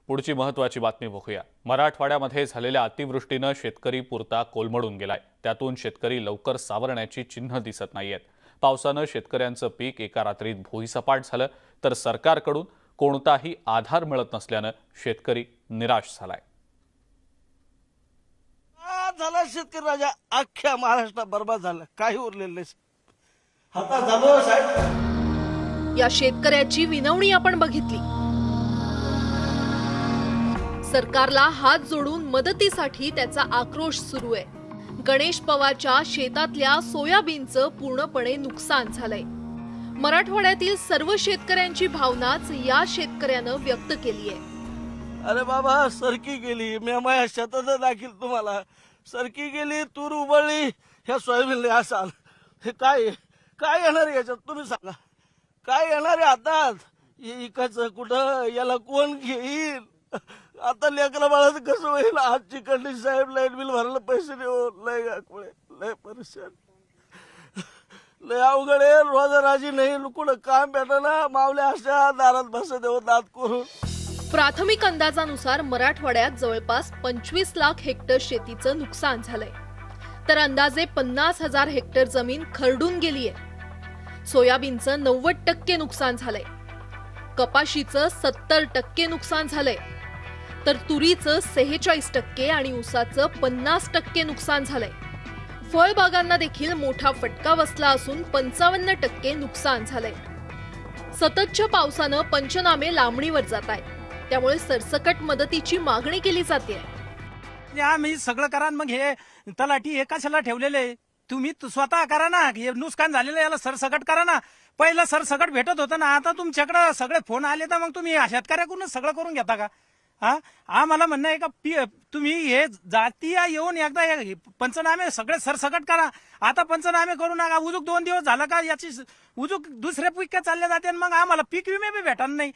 पुढची महत्त्वाची बातमी बघूया। मराठवाड्यामध्ये झालेल्या अतिवृष्टीने शेतकरी पुरता कोलमडून गेलाय। त्यातून शेतकरी लवकर सावरण्याची चिन्ह दिसत नाहीयेत। पावसाने शेतकऱ्यांचं पीक एका रात्रीत भुईसपाट झालं, तर सरकारकडून कोणताही आधार मिळत नसल्याने शेतकरी निराश झालाय। झाला शेतकरी राजा अख्ख्या महाराष्ट्रात बर्बाद झाला, काही उरलेलं नाही। आता झालो साहेब, या शेतकऱ्याची विनवणी आपण बघितली। सरकारला हात जोडून मदतीसाठी त्याचा आक्रोश सुरू आहे। गणेश पवारच्या शेतातल्या सोयाबीनचं पूर्णपणे नुकसान झालंय। मराठवाड्यातील सर्व शेतकऱ्यांची भावनाच या शेतकऱ्यानं व्यक्त केली आहे। अरे बाबा, सरकी गेली, मी माझ्या शेतात दाखील तुम्हाला सरकी गेली, तूर उबळली, ह्या सोयाबीनला असाल हे काय काय येणार याच्यात तुम्ही सांगा, काय येणार आहे हातात? इकायचं कुठं, याला कोण घेईल? आता लेकरा बाळाचं कसं होईल? आजची कंडिशन साहेब, लाईट बिल भरायला पैसे देऊ, लय गाकुळे, लय परेशान, लय अवघड आहे। रोजराजी नाही, कुठं काम भेटना, मावल्या अशा दारात बसत देऊ दात करून। प्राथमिक अंदाजानुसार मराठवाड्यात जवळपास 25 लाख हेक्टर शेतीचं नुकसान झालंय, तर अंदाजे 50,000 हेक्टर जमीन खरडून गेलीये। सोयाबीनचं 90% नुकसान झालंय, कपाशीचं 70% नुकसान झालंय, तर तुरीचं 46% आणि ऊसाचं 50% नुकसान झालंय। फळबागांना देखील मोठा फटका बसला असून 55% नुकसान झालंय। सततच्या पावसानं पंचनामे लांबणीवर जात आहेत, त्यामुळे सरसकट मदतीची मागणी केली जाते। आम्ही सगळं करा, मग हे तलाठी हे कशाला ठेवलेले? तुम्ही स्वतः करा ना, हे नुकसान झालेलं याला सरसकट करा ना। पहिलं सरसकट भेटत होतं ना, आता तुमच्याकडे सगळे फोन आले तर मग तुम्ही शेतकऱ्याकडूनच सगळं करून घेता का? आम्हाला म्हणणं आहे का तुम्ही हे जातीय येऊन एकदा पंचनामे सगळे सरसकट करा। आता पंचनामे करू नका, उजूक 2 दिवस झाला का याची उजूक दुसऱ्या पिकं चालले जाते, मग आम्हाला पीक विमे बी भेटणार नाही।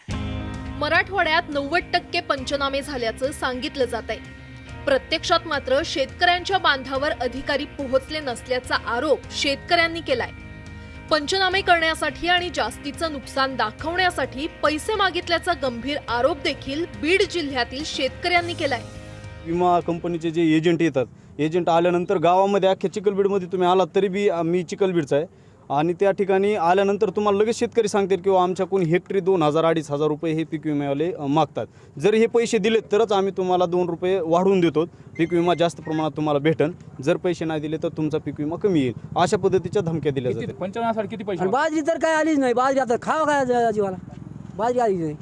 मराठवाड्यात 90% पंचनामे झाल्याचं सांगितलं जात आहे। प्रत्यक्षात मात्र शेतकऱ्यांच्या बांधावर अधिकारी पोहोचले नसल्याचा आरोप शेतकऱ्यांनी केलाय। पंचनामे करण्यासाठी आणि जास्तीचं नुकसान दाखवण्यासाठी पैसे मागितल्याचा गंभीर आरोप देखील बीड जिल्ह्यातील शेतकऱ्यांनी केलाय। विमा कंपनीचे जे एजंट येतात, एजंट आल्यानंतर गावामध्ये अख्ख्या चिखलबीडमध्ये तुम्ही आलात तरी बी मी चिखलबीडचा आहे, आणि त्या ठिकाणी आल्यानंतर तुम्हाला लगेच शेतकरी सांगतील किंवा आमच्याकडून हेक्टरी 2,000-2,500 रुपये हे पीक विम्यावाले मागतात। जर हे पैसे दिलेत तरच आम्ही तुम्हाला 2 रुपये वाढवून देतो, पीक विमा जास्त प्रमाणात तुम्हाला भेटन, जर पैसे नाही दिले तर तुमचा पीक विमा कमी येईल, अशा पद्धतीच्या धमक्या दिल्या जातात। पंचनाम्यासाठी किती पैसे? बाजरी तर काय आलीच नाही, बाजरी आता खावा काय जीवाला, बाजरी आलीच नाही।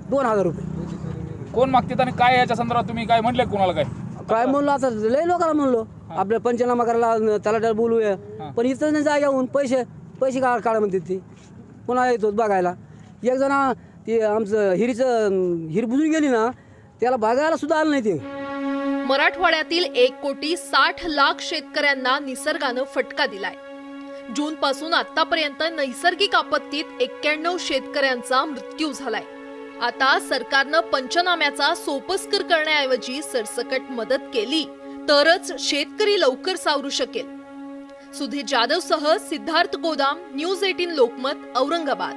2,000 रुपये कोण मागतात आणि काय याच्या संदर्भात तुम्ही काय म्हणले? कोणाला काय म्हणलो? आता लय लोकांना म्हणलो आपल्या पंचनामा करायला, त्याला बोलूया, पण इथं नाही जाग्याहून पैसे काढा म्हणते ती, पुन्हा येतो बघायला। एक जण ते आमचं हिर बुजून गेली ना, त्याला बघायला सुद्धा आलं नाही ते। मराठवाड्यातील 1,60,00,000 शेतकऱ्यांना निसर्गानं फटका दिलाय। जून पासून आतापर्यंत नैसर्गिक आपत्तीत 91 शेतकऱ्यांचा मृत्यू झालाय। आता सरकारनं पंचनाम्याचा सोपस्कर करण्याऐवजी सरसकट मदत केली तरच शेतकरी लवकर सावरू शकेल। सुधीर जाधव सह सिद्धार्थ गोदाम, न्यूज 18 लोकमत, औरंगाबाद।